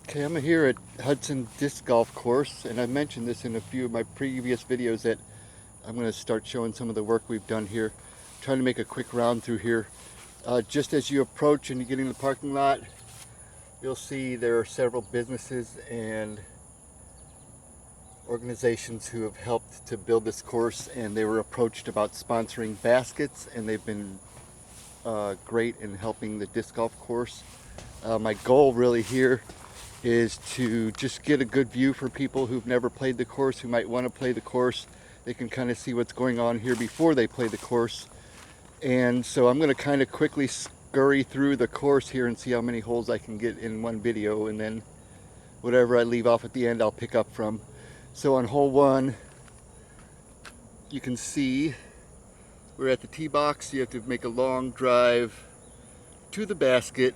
Okay, I'm here at Hudson Disc Golf Course, and I mentioned this in a few of my previous videos that I'm going to start showing some of the work we've done here. I'm trying to make a quick round through here. Just as you approach and you get in the parking lot, you'll see there are several businesses and organizations who have helped to build this course, and they were approached about sponsoring baskets, and they've been great in helping the disc golf course. My goal really here is to just get a good view for people who've never played the course, who might want to play the course. They can kind of see what's going on here before they play the course. And so I'm going to kind of quickly scurry through the course here and see how many holes I can get in one video, and then whatever I leave off at the end I'll pick up from. So on hole 1, you can see we're at the tee box. You have to make a long drive to the basket.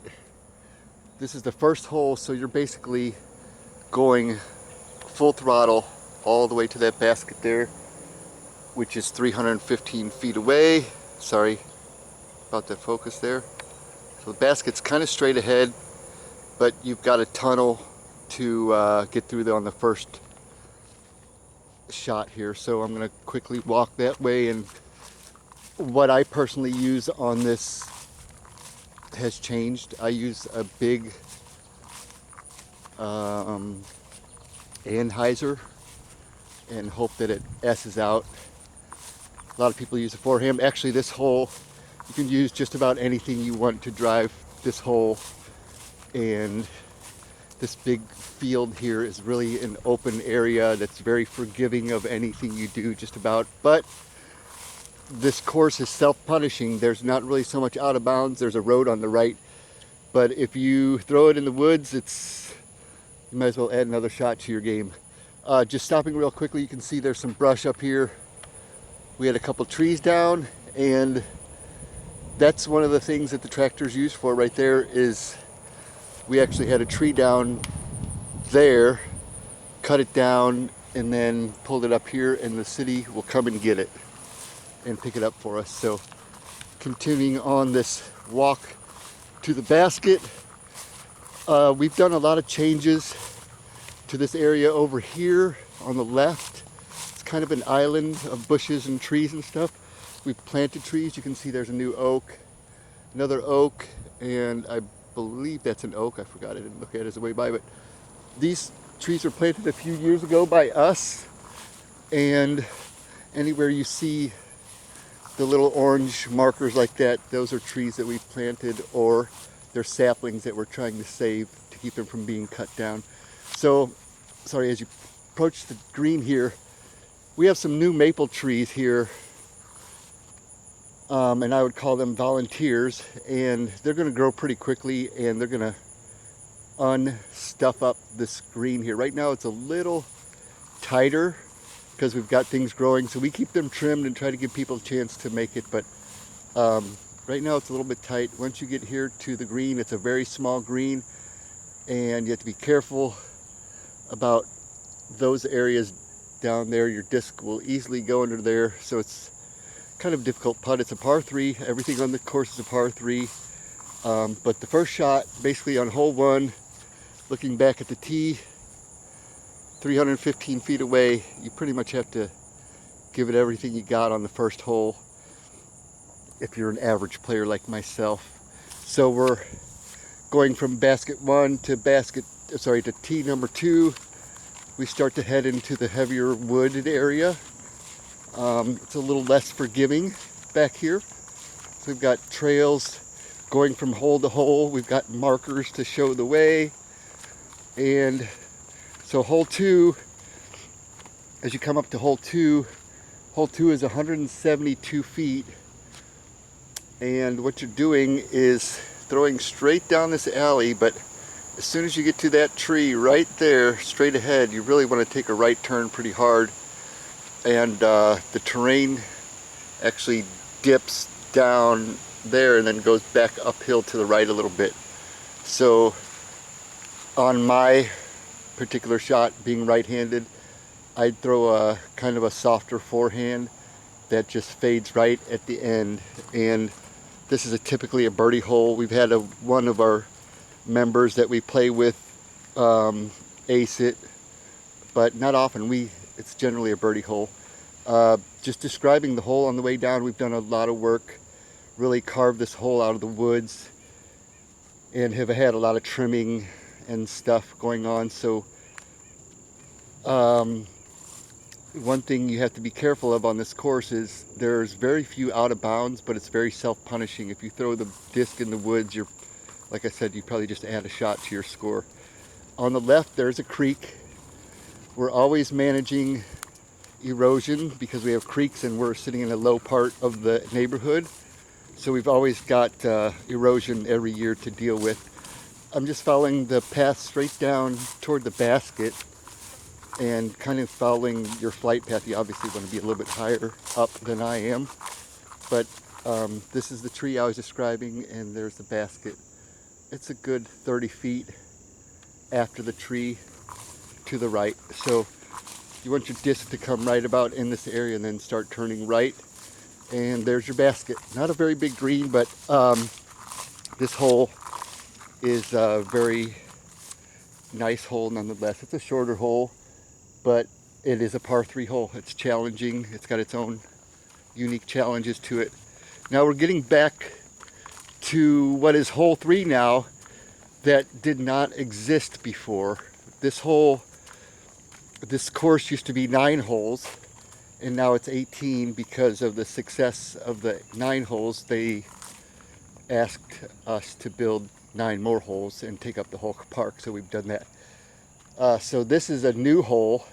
This is the first hole, so you're basically going full throttle all the way to that basket there, which is 315 feet away. Sorry about the focus there. So the basket's kind of straight ahead, but you've got a tunnel to get through there on the first shot here. So I'm going to quickly walk that way, and what I personally use on this has changed. I use a big Anheuser and hope that it S's out. A lot of people use a forehand. Actually, this hole, you can use just about anything you want to drive this hole, and this big field here is really an open area that's very forgiving of anything you do, just about. But this course is self-punishing. There's not really so much out of bounds. There's a road on the right, but if you throw it in the woods, you might as well add another shot to your game. Just stopping real quickly, you can see there's some brush up here. We had a couple trees down, and that's one of the things that the tractor's used for right there. Is we actually had a tree down there, cut it down, and then pulled it up here, and the city will come and get it and pick it up for us. So continuing on this walk to the basket, we've done a lot of changes to this area over here on the left. It's kind of an island of bushes and trees and stuff. We've planted trees. You can see there's a new oak, another oak, and I believe that's an oak. I forgot, I didn't look at it as a way by, but these trees were planted a few years ago by us, and anywhere you see the little orange markers like that, those are trees that we planted, or they're saplings that we're trying to save to keep them from being cut down. So, sorry, as you approach the green here, we have some new maple trees here, and I would call them volunteers, and they're going to grow pretty quickly, and they're going to unstuff up this green here. Right now it's a little tighter because we've got things growing, so we keep them trimmed and try to give people a chance to make it, but right now it's a little bit tight. Once you get here to the green, it's a very small green, and you have to be careful about those areas down there. Your disc will easily go under there, so it's kind of a difficult putt. It's a par 3. Everything on the course is a par 3, but the first shot, basically on hole 1, looking back at the tee, 315 feet away, you pretty much have to give it everything you got on the first hole if you're an average player like myself. So we're going from basket 1 to to tee number 2. We start to head into the heavier wooded area. It's a little less forgiving back here. So we've got trails going from hole to hole. We've got markers to show the way. And so hole 2, as you come up to hole 2 is 172 feet. And what you're doing is throwing straight down this alley, but as soon as you get to that tree right there, straight ahead, you really want to take a right turn pretty hard. And the terrain actually dips down there and then goes back uphill to the right a little bit. So on my particular shot, being right-handed, I'd throw a kind of a softer forehand that just fades right at the end. And this is typically a birdie hole. We've had one of our members that we play with ace it, but not often. It's generally a birdie hole. Just describing the hole on the way down, we've done a lot of work, really carved this hole out of the woods, and have had a lot of trimming and stuff going on. So one thing you have to be careful of on this course is there's very few out of bounds, but it's very self-punishing. If you throw the disc in the woods, like I said, you probably just add a shot to your score. On the left, there's a creek. We're always managing erosion because we have creeks and we're sitting in a low part of the neighborhood. So we've always got erosion every year to deal with. I'm just following the path straight down toward the basket and kind of following your flight path. You obviously want to be a little bit higher up than I am. But this is the tree I was describing, and there's the basket. It's a good 30 feet after the tree to the right. So you want your disc to come right about in this area and then start turning right. And there's your basket. Not a very big green, but this hole is a very nice hole nonetheless. It's a shorter hole, but it is a par 3 hole. It's challenging. It's got its own unique challenges to it. Now we're getting back to what is hole 3 now that did not exist before. This course used to be 9 holes, and now it's 18 because of the success of the 9 holes. They asked us to build 9 more holes and take up the whole park, so we've done that. So this is a new hole.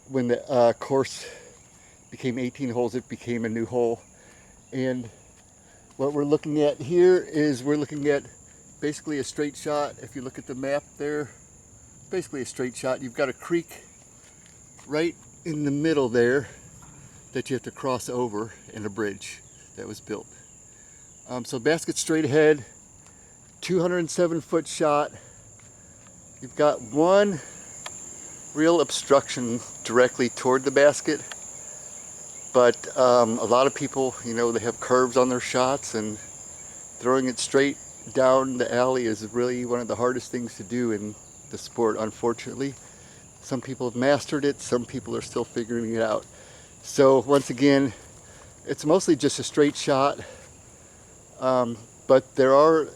When the course became 18 holes, it became a new hole. And what we're looking at here is we're looking at basically a straight shot. If you look at the map there, basically a straight shot. You've got a creek right in the middle there that you have to cross over, and a bridge that was built. So basket straight ahead, 207-foot shot. You've got one real obstruction directly toward the basket, but a lot of people, they have curves on their shots, and throwing it straight down the alley is really one of the hardest things to do in the sport, unfortunately. Some people have mastered it, some people are still figuring it out. So once again, it's mostly just a straight shot, but there are,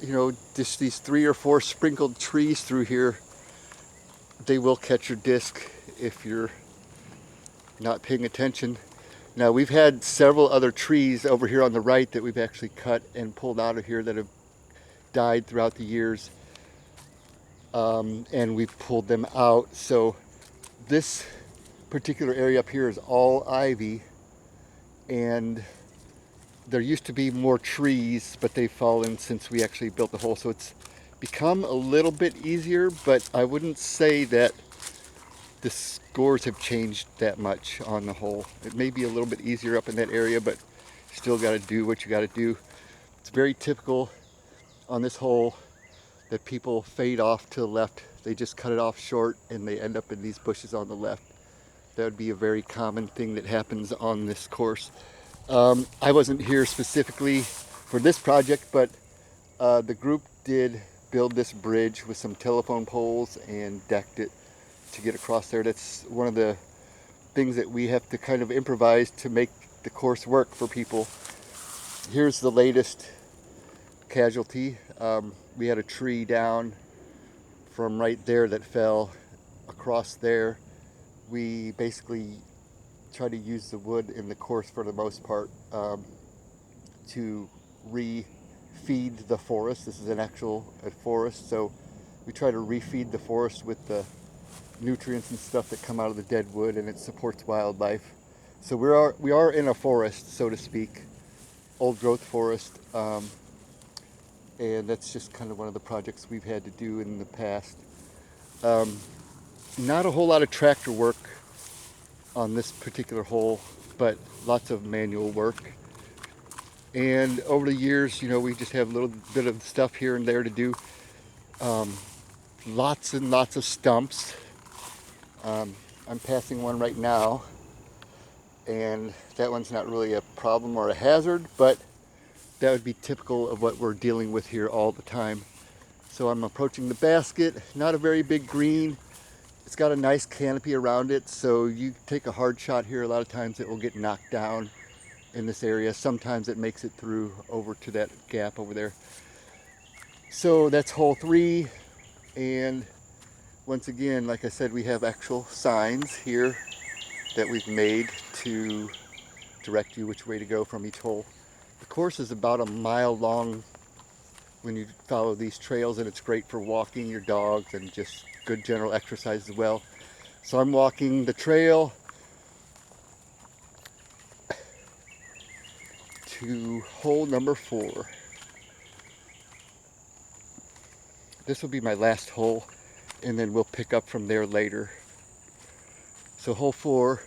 just these 3 or 4 sprinkled trees through here. They will catch your disc if you're not paying attention. Now we've had several other trees over here on the right that we've actually cut and pulled out of here that have died throughout the years, and we've pulled them out. So this particular area up here is all ivy, and there used to be more trees, but they've fallen since we actually built the hole. So it's become a little bit easier, but I wouldn't say that the scores have changed that much on the hole. It may be a little bit easier up in that area, but still got to do what you got to do. It's very typical on this hole that people fade off to the left. They just cut it off short and they end up in these bushes on the left. That would be a very common thing that happens on this course. I wasn't here specifically for this project, but the group did build this bridge with some telephone poles and decked it to get across there. That's one of the things that we have to kind of improvise to make the course work for people. Here's the latest casualty. We had a tree down from right there that fell across there. We basically try to use the wood in the course for the most part to refeed the forest. This is an actual forest, so we try to refeed the forest with the nutrients and stuff that come out of the dead wood, and it supports wildlife. So we are in a forest, so to speak, old growth forest, and that's just kind of one of the projects we've had to do in the past. Not a whole lot of tractor work on this particular hole, but lots of manual work. And over the years, we just have a little bit of stuff here and there to do. Lots and lots of stumps. I'm passing one right now, and that one's not really a problem or a hazard, but that would be typical of what we're dealing with here all the time. So I'm approaching the basket, not a very big green. It's got a nice canopy around it, so you take a hard shot here, a lot of times it will get knocked down in this area. Sometimes it makes it through over to that gap over there. So that's hole 3, and once again, like I said, we have actual signs here that we've made to direct you which way to go from each hole. The course is about a mile long when you follow these trails, and it's great for walking your dogs and just good general exercise as well. So I'm walking the trail to hole number 4. This will be my last hole, and then we'll pick up from there later. So hole 4,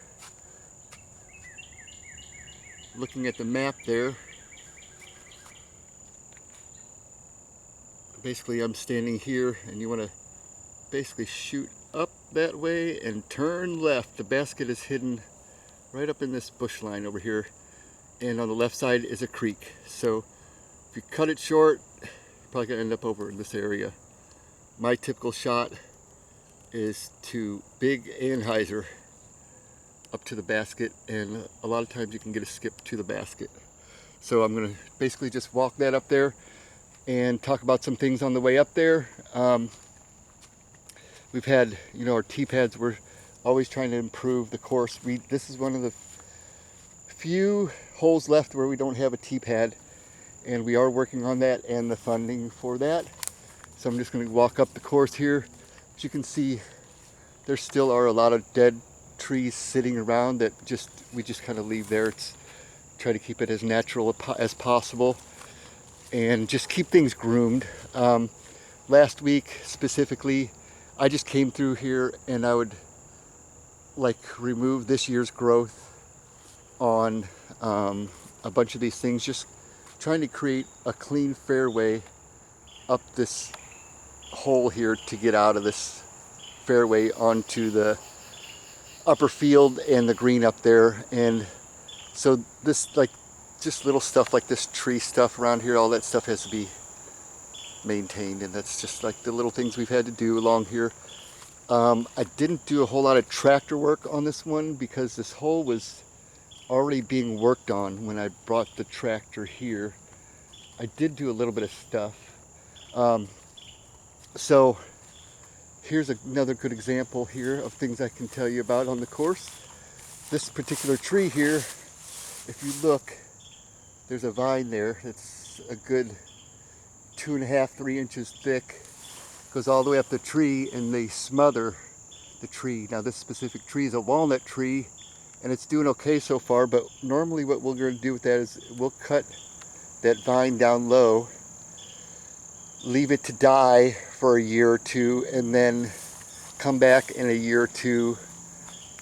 looking at the map there, basically I'm standing here, and you want to basically shoot up that way and turn left. The basket is hidden right up in this bush line over here, and on the left side is a creek. So if you cut it short, you're probably gonna end up over in this area. My typical shot is to big anhyzer up to the basket, and a lot of times you can get a skip to the basket. So I'm gonna basically just walk that up there and talk about some things on the way up there. We've had, our tee pads, we're always trying to improve the course. This is one of the few holes left where we don't have a tee pad, and we are working on that and the funding for that. So I'm just going to walk up the course here. As you can see, there still are a lot of dead trees sitting around that we just kind of leave there. It's try to keep it as natural as possible and just keep things groomed. Last week specifically, I just came through here and I would remove this year's growth on a bunch of these things, just trying to create a clean fairway up this hole here to get out of this fairway onto the upper field and the green up there. And so this, just little stuff like this tree stuff around here, all that stuff has to be maintained, and that's just the little things we've had to do along here. I didn't do a whole lot of tractor work on this one because this hole was already being worked on when I brought the tractor here. I did do a little bit of stuff. So here's another good example here of things I can tell you about on the course. This particular tree here, if you look, there's a vine there that's a good 2.5, 3 inches thick. Goes all the way up the tree, and they smother the tree. Now this specific tree is a walnut tree, and it's doing okay so far, but normally what we're going to do with that is we'll cut that vine down low, leave it to die for a year or two, and then come back in a year or two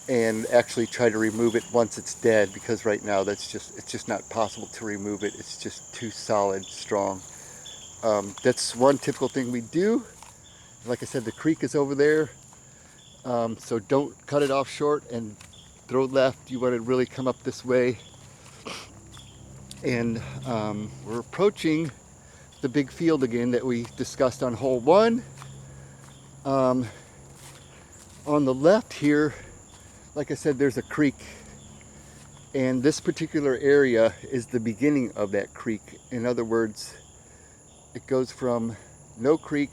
and actually try to remove it once it's dead, because right now it's just not possible to remove it. It's just too solid, strong. That's one typical thing we do. Like I said, the creek is over there, so don't cut it off short and throw left. You want to really come up this way. And we're approaching the big field again that we discussed on hole 1. On the left here, like I said, there's a creek, and this particular area is the beginning of that creek. In other words, it goes from no creek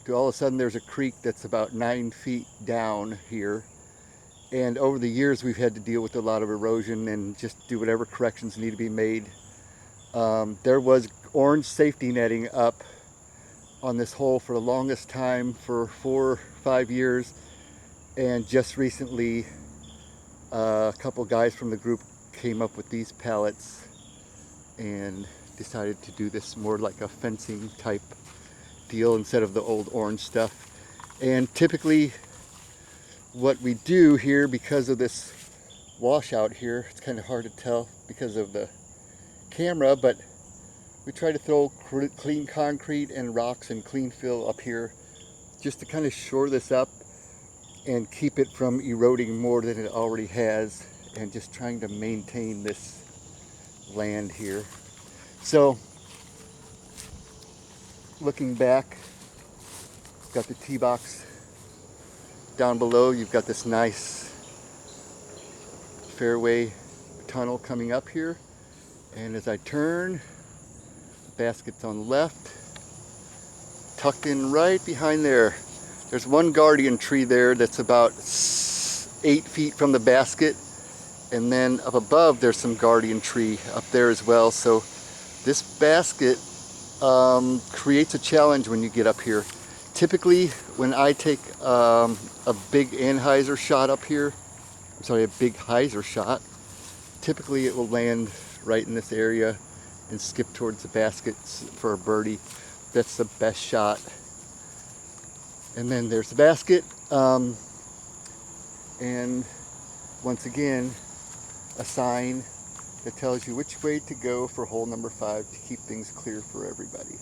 to all of a sudden there's a creek that's about 9 feet down here. And over the years we've had to deal with a lot of erosion and just do whatever corrections need to be made. There was orange safety netting up on this hole for the longest time, for 4 or 5 years, and just recently a couple guys from the group came up with these pallets and decided to do this more like a fencing type deal instead of the old orange stuff. And typically what we do here, because of this washout here, it's kind of hard to tell because of the camera, but we try to throw clean concrete and rocks and clean fill up here just to kind of shore this up and keep it from eroding more than it already has, and just trying to maintain this land here. So looking back got the tee box down below. You've got this nice fairway tunnel coming up here. And as I turn, the basket's on the left, tucked in right behind there. There's one guardian tree there that's about 8 feet from the basket. And then up above, there's some guardian tree up there as well. So this basket creates a challenge when you get up here. Typically, when I take a big anhyzer shot up here, a big hyzer shot, typically it will land right in this area and skip towards the basket for a birdie. That's the best shot. And then there's the basket. And once again, a sign that tells you which way to go for hole number 5 to keep things clear for everybody.